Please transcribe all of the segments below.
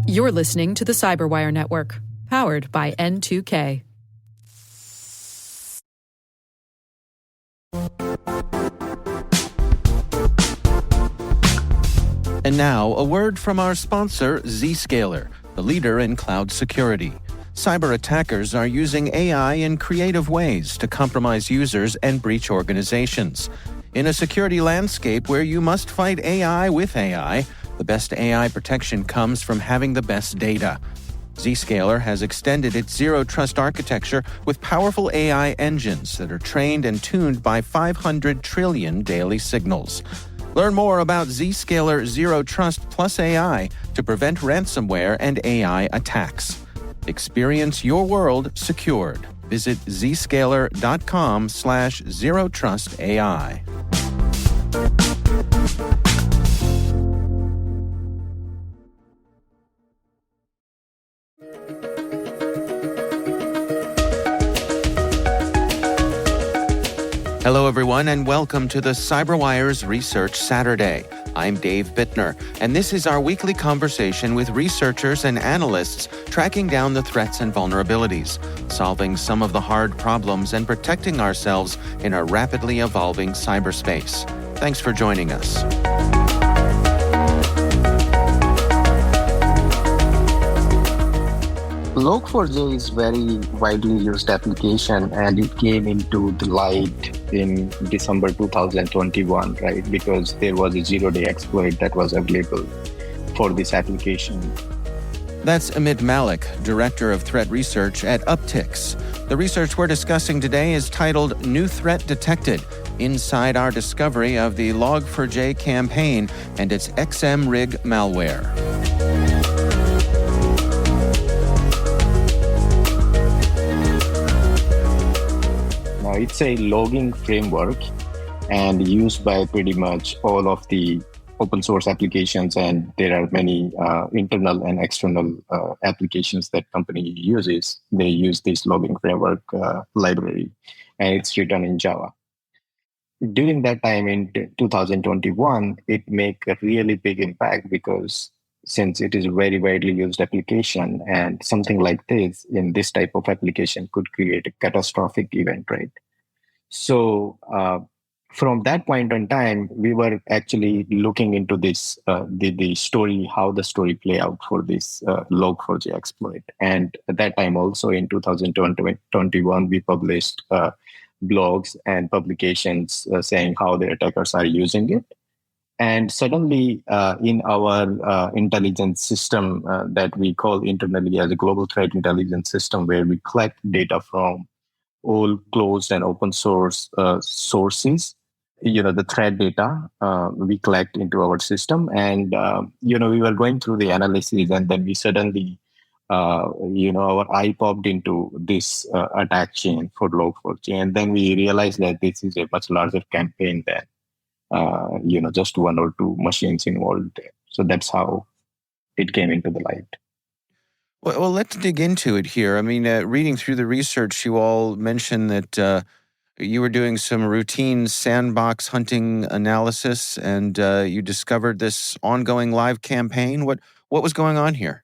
You're listening to the Cyberwire Network, powered by N2K. And now, a word from our sponsor, Zscaler, the leader in cloud security. Cyber attackers are using AI in creative ways to compromise users and breach organizations. In a security landscape where you must fight AI with AI, the best AI protection comes from having the best data. Zscaler has extended its zero-trust architecture with powerful AI engines that are trained and tuned by 500 trillion daily signals. Learn more about Zscaler Zero Trust Plus AI to prevent ransomware and AI attacks. Experience your world secured. Visit zscaler.com/zerotrustai. Hello, everyone, and welcome to the CyberWire's Research Saturday. I'm Dave Bittner, and this is our weekly conversation with researchers and analysts tracking down the threats and vulnerabilities, solving some of the hard problems, and protecting ourselves in a rapidly evolving cyberspace. Thanks for joining us. Log4j is very widely used application, and it came into the light in December 2021, right? Because there was a zero-day exploit that was available for this application. That's Amit Malik, Director of Threat Research at Uptycs. The research we're discussing today is titled New Threat Detected, inside our discovery of the Log4j campaign and its XMRig malware. It's a logging framework and used by pretty much all of the open source applications, and there are many internal and external applications that company uses. They use this logging framework library, and it's written in Java. During that time in 2021, it made a really big impact because since it is a very widely used application, and something like this in this type of application could create a catastrophic event, right? So from that point in time, we were actually looking into this, the story, how the story play out for this Log4j exploit. And at that time also in 2021, we published blogs and publications saying how the attackers are using it. And suddenly in our intelligence system that we call internally as a global threat intelligence system, where we collect data from all closed and open source sources, the threat data we collect into our system. And, we were going through the analysis, and then we suddenly, our eye popped into this attack chain for Log4j. And then we realized that this is a much larger campaign than, just one or two machines involved there. So that's how it came into the light. Well, let's dig into it here. I mean, reading through the research, you all mentioned that you were doing some routine sandbox hunting analysis, and you discovered this ongoing live campaign. What was going on here?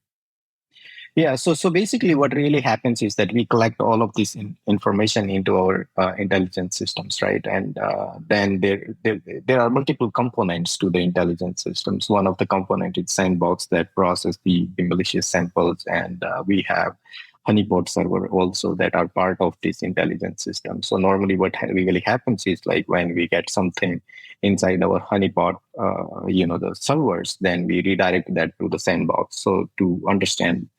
Yeah, so basically what really happens is that we collect all of this information into our intelligence systems, right? And then there are multiple components to the intelligence systems. One of the components is sandbox that process the malicious samples, and we have honeypot server also that are part of this intelligence system. So normally what really happens is, like, when we get something inside our honeypot, the servers, then we redirect that to the sandbox. So to understand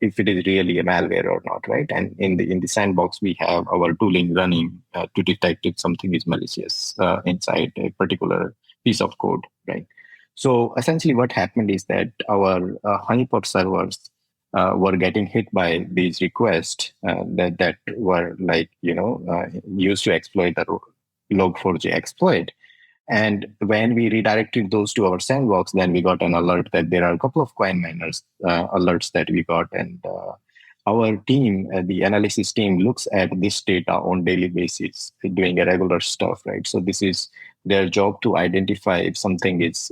if it is really a malware or not, right? And in the sandbox, we have our tooling running to detect if something is malicious inside a particular piece of code, right? So essentially what happened is that our honeypot servers were getting hit by these requests that were used to exploit the Log4j exploit. And when we redirected those to our sandbox, then we got an alert that there are a couple of coin miners alerts that we got. And our team, the analysis team, looks at this data on daily basis, doing irregular stuff, right? So this is their job to identify if something is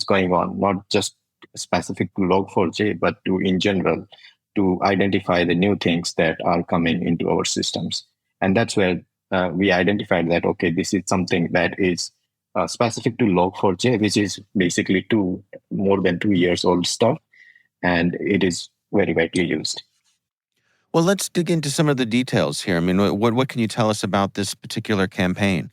going on, not just specific to Log4j, but to in general to identify the new things that are coming into our systems. And that's where we identified that, okay, this is something that is specific to Log4j, which is basically more than 2 years old stuff, and it is very widely used. Well, let's dig into some of the details here. I mean, what can you tell us about this particular campaign?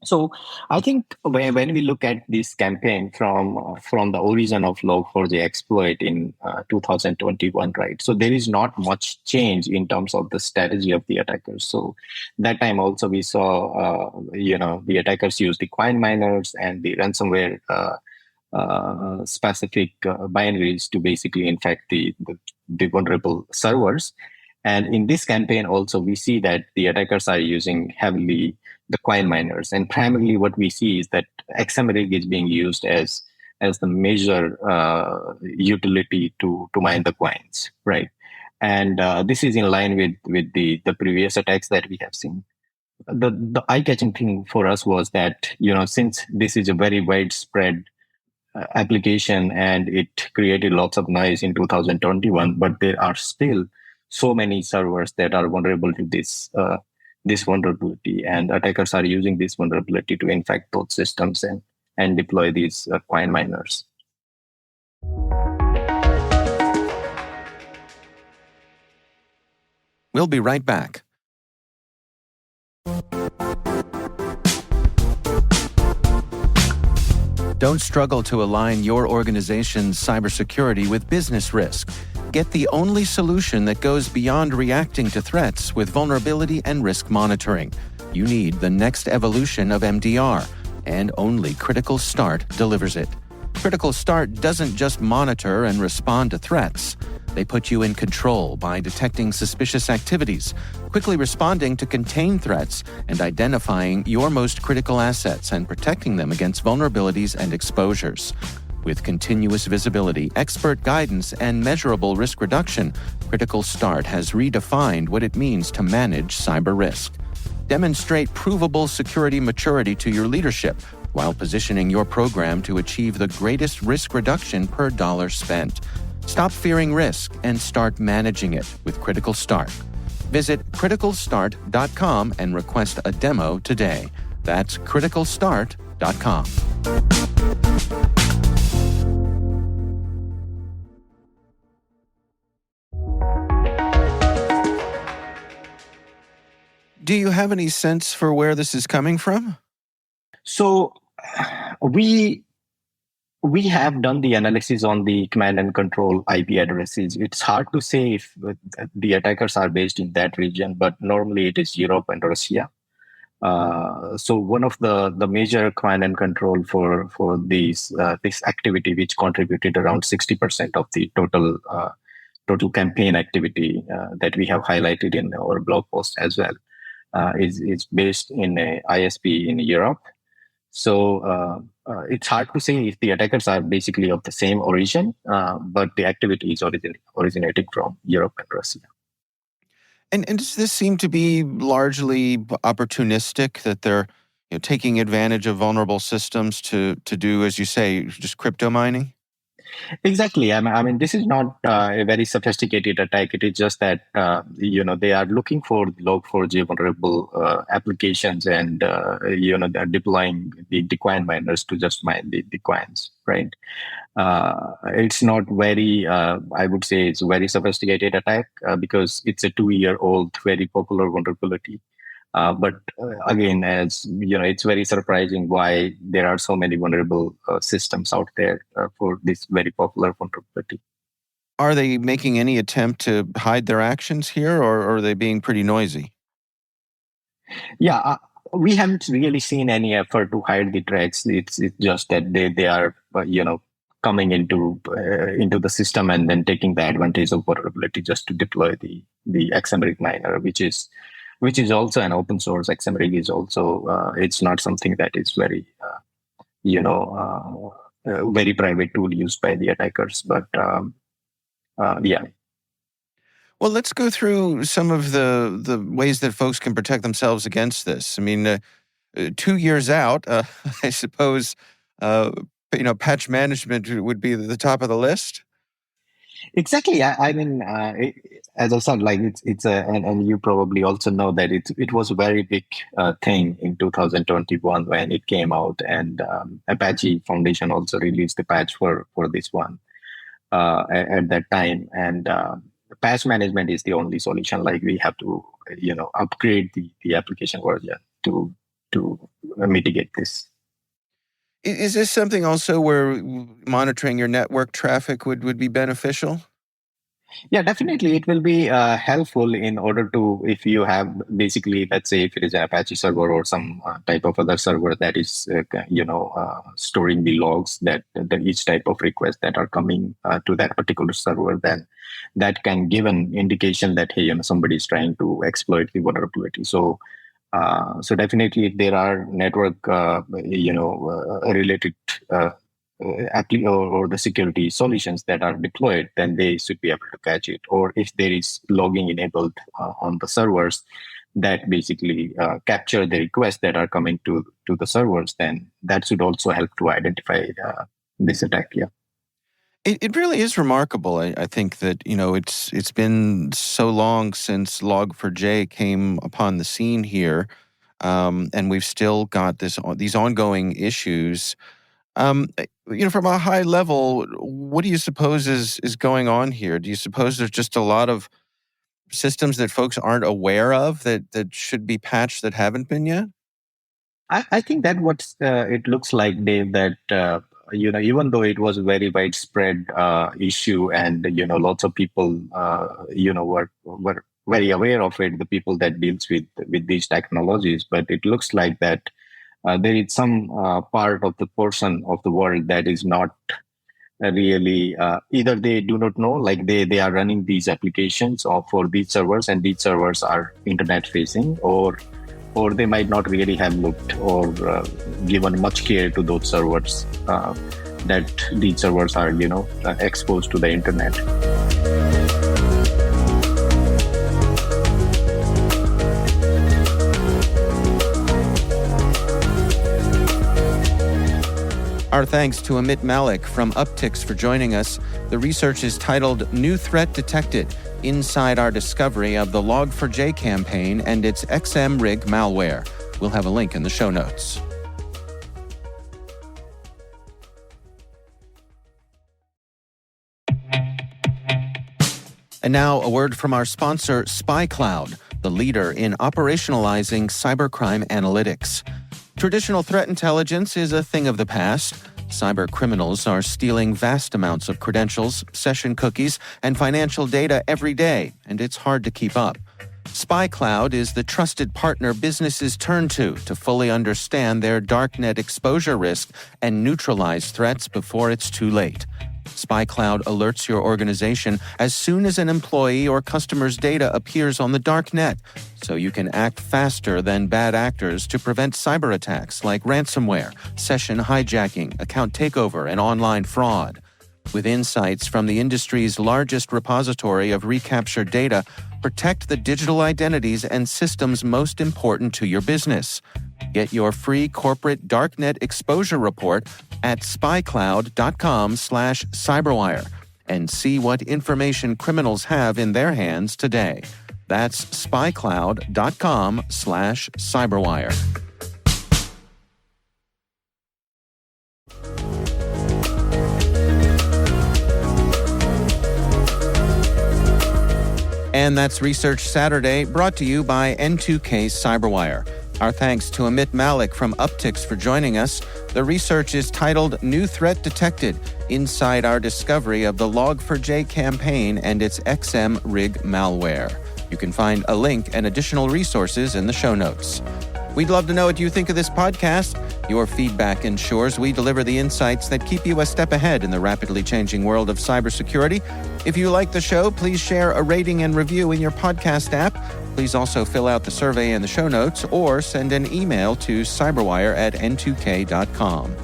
So I think when we look at this campaign from the origin of Log4j exploit in 2021, right? So there is not much change in terms of the strategy of the attackers. So that time also we saw, the attackers use the coin miners and the ransomware specific binaries to basically infect the vulnerable servers. And in this campaign also, we see that the attackers are using heavily the coin miners. And primarily what we see is that XMRig is being used as the major utility to mine the coins, right? And this is in line with the previous attacks that we have seen. The eye-catching thing for us was that, since this is a very widespread application and it created lots of noise in 2021, but there are still so many servers that are vulnerable to this vulnerability, and attackers are using this vulnerability to infect those systems and deploy these coin miners. We'll be right back. Don't struggle to align your organization's cybersecurity with business risk. Get the only solution that goes beyond reacting to threats with vulnerability and risk monitoring. You need the next evolution of MDR, and only Critical Start delivers it. Critical Start doesn't just monitor and respond to threats. They put you in control by detecting suspicious activities, quickly responding to contain threats, and identifying your most critical assets and protecting them against vulnerabilities and exposures. With continuous visibility, expert guidance, and measurable risk reduction, Critical Start has redefined what it means to manage cyber risk. Demonstrate provable security maturity to your leadership while positioning your program to achieve the greatest risk reduction per dollar spent. Stop fearing risk and start managing it with Critical Start. Visit criticalstart.com and request a demo today. That's criticalstart.com. Do you have any sense for where this is coming from? So we have done the analysis on the command and control IP addresses. It's hard to say if the attackers are based in that region, but normally it is Europe and Russia. So one of the major command and control for this activity, which contributed around 60% of the total campaign activity that we have highlighted in our blog post as well, is based in a ISP in Europe. So it's hard to say if the attackers are basically of the same origin, but the activity is originating from Europe and Russia. And does this seem to be largely opportunistic, that they're taking advantage of vulnerable systems to do, as you say, just crypto mining? Exactly. I mean, this is not a very sophisticated attack. It is just that they are looking for Log4j vulnerable applications, and they're deploying the coin miners to just mine the coins, right? It's not very, I would say, it's a very sophisticated attack because it's a 2-year-old, very popular vulnerability. But again, as it's very surprising why there are so many vulnerable systems out there for this very popular vulnerability. Are they making any attempt to hide their actions here, or are they being pretty noisy? Yeah, we haven't really seen any effort to hide the threats. It's just that they are coming into the system and then taking the advantage of vulnerability just to deploy the XMRig miner, which is also an open source. XMRig is also it's not something that is very very private tool used by the attackers, but yeah. Well, let's go through some of the ways that folks can protect themselves against this. I mean, 2 years out, I suppose patch management would be the top of the list? Exactly. As I said, like it's and you probably also know that it was a very big thing in 2021 when it came out, and Apache Foundation also released the patch for this one at that time. And patch management is the only solution. Like we have to upgrade the application version to mitigate this. Is this something also where monitoring your network traffic would be beneficial? Yeah, definitely. It will be helpful in order to, if you have basically, let's say if it is an Apache server or some type of other server that is, storing the logs that each type of request that are coming to that particular server, then that can give an indication that, hey, somebody is trying to exploit the vulnerability. So definitely, if there are network, related or the security solutions that are deployed, then they should be able to catch it. Or if there is logging enabled on the servers that basically capture the requests that are coming to the servers, then that should also help to identify this attack. Yeah. It really is remarkable. I think that, it's been so long since Log4j came upon the scene here, and we've still got these ongoing issues. From a high level, what do you suppose is going on here? Do you suppose there's just a lot of systems that folks aren't aware of that should be patched that haven't been yet? I think that what it looks like, Dave, that even though it was a very widespread issue, and lots of people were very aware of it, the people that deals with these technologies, but it looks like that there is some part of the portion of the world that is not really either they do not know, like they are running these applications for these servers, and these servers are internet facing, or they might not really have looked or given much care to those servers, that these servers are exposed to the internet. Our thanks to Amit Malik from Uptycs for joining us. The research is titled New Threat Detected: Inside Our Discovery of the Log4j Campaign and its XMRig Malware. We'll have a link in the show notes. And now a word from our sponsor, SpyCloud, the leader in operationalizing cybercrime analytics. Traditional threat intelligence is a thing of the past. Cyber criminals are stealing vast amounts of credentials, session cookies, and financial data every day, and it's hard to keep up. SpyCloud is the trusted partner businesses turn to fully understand their darknet exposure risk and neutralize threats before it's too late. SpyCloud alerts your organization as soon as an employee or customer's data appears on the dark net, so you can act faster than bad actors to prevent cyber attacks like ransomware, session hijacking, account takeover, and online fraud. With insights from the industry's largest repository of recaptured data, protect the digital identities and systems most important to your business. Get your free corporate darknet exposure report at spycloud.com/cyberwire and see what information criminals have in their hands today. That's spycloud.com/cyberwire. And that's Research Saturday, brought to you by N2K Cyberwire. Our thanks to Amit Malik from Uptycs for joining us. The research is titled New Threat Detected: Inside Our Discovery of the Log4j Campaign and its XMRig Malware. You can find a link and additional resources in the show notes. We'd love to know what you think of this podcast. Your feedback ensures we deliver the insights that keep you a step ahead in the rapidly changing world of cybersecurity. If you like the show, please share a rating and review in your podcast app. Please also fill out the survey in the show notes or send an email to cyberwire@n2k.com.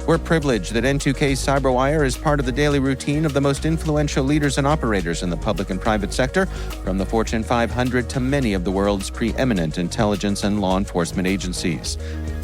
We're privileged that N2K Cyberwire is part of the daily routine of the most influential leaders and operators in the public and private sector, from the Fortune 500 to many of the world's preeminent intelligence and law enforcement agencies.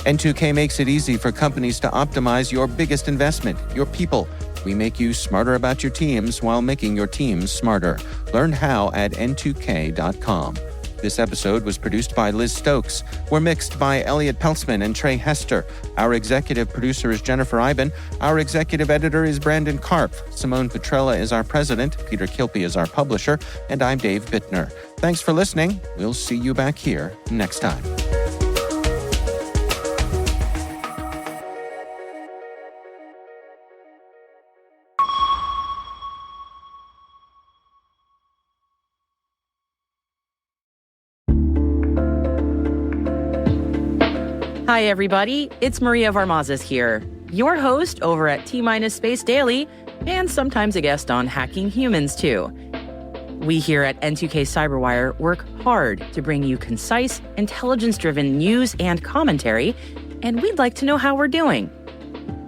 N2K makes it easy for companies to optimize your biggest investment, your people. We make you smarter about your teams while making your teams smarter. Learn how at n2k.com. This episode was produced by Liz Stokes. We're mixed by Elliot Peltzman and Trey Hester. Our executive producer is Jennifer Iben. Our executive editor is Brandon Karpf. Simone Petrella is our president. Peter Kilpie is our publisher. And I'm Dave Bittner. Thanks for listening. We'll see you back here next time. Hi, everybody. It's Maria Varmazes here, your host over at T-Minus Space Daily, and sometimes a guest on Hacking Humans, too. We here at N2K Cyberwire work hard to bring you concise, intelligence-driven news and commentary, and we'd like to know how we're doing.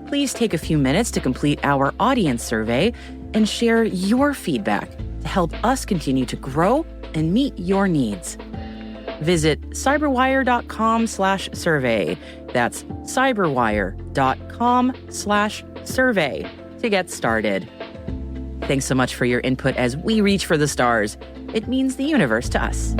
Please take a few minutes to complete our audience survey and share your feedback to help us continue to grow and meet your needs. Visit cyberwire.com/survey. That's cyberwire.com/survey to get started. Thanks so much for your input as we reach for the stars. It means the universe to us.